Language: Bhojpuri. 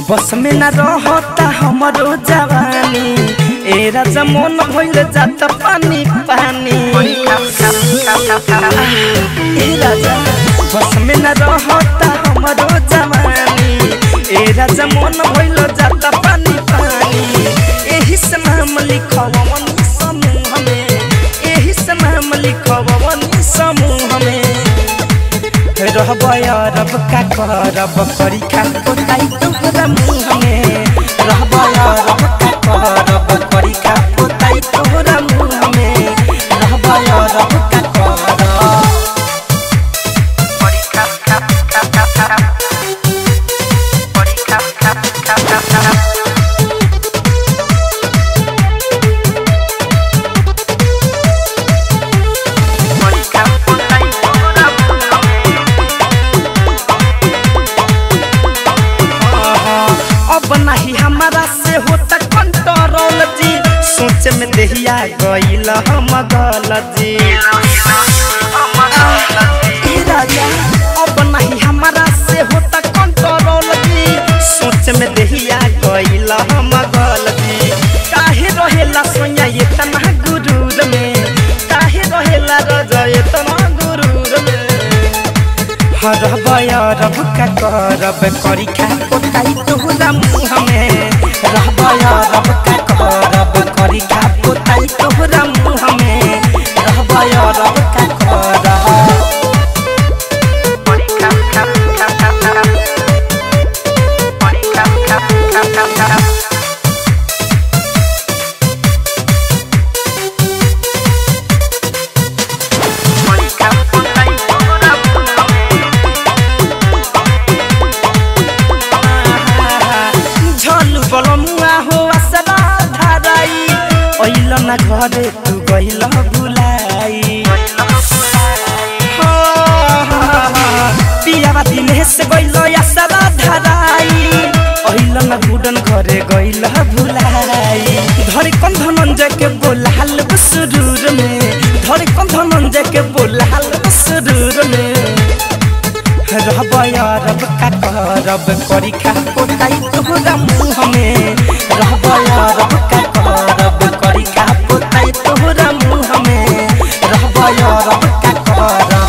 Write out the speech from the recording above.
बस में न रहता हमारो जवानी ए राजा मन भइल जात पानी पानी ए राजा बस में न रहता हमारो जवानी ए राजा मन भइल जात पानी पानी एही से नाम लिखवन समूह में एही से नाम लिखवन समूह में रहबा रब का करब करी खा पोताई तोहरा मुँह में रहबा रब का करब करी खा पोताई तोहरा मुँह में रहबा रब का करब नहीं हमारा से होता कंट्रोल जी सोच में देहिया गइल हम गलती राजा अब नहीं हमारा से होता कंट्रोल जी सोच में देहिया गइल हम गलती काहे रहेला सोया इतना गुरूर में काहे रहेला रजा इतना गुरूर में रहबा रब का करब करी खा पोताई तोहरा मुँह में रहबा रब का करब करी खा पोताई तोहरा मुँह में रहबा रब का करब ना घरे तू गइल भुलाई पियावा दिनेश गइल आसरा धराई अइल ना गुडन घरे गइल भुलाई धरे कौन धनंजय के बोलाल सुरूर में धरे कौन धनंजय के बोलाल सुरूर में रहबा रब का करब करी खा पोताई तोहरा मुँह में रहबा रब का करब करी खा पोताई तोहरा मुँह में रहबा रब का करब।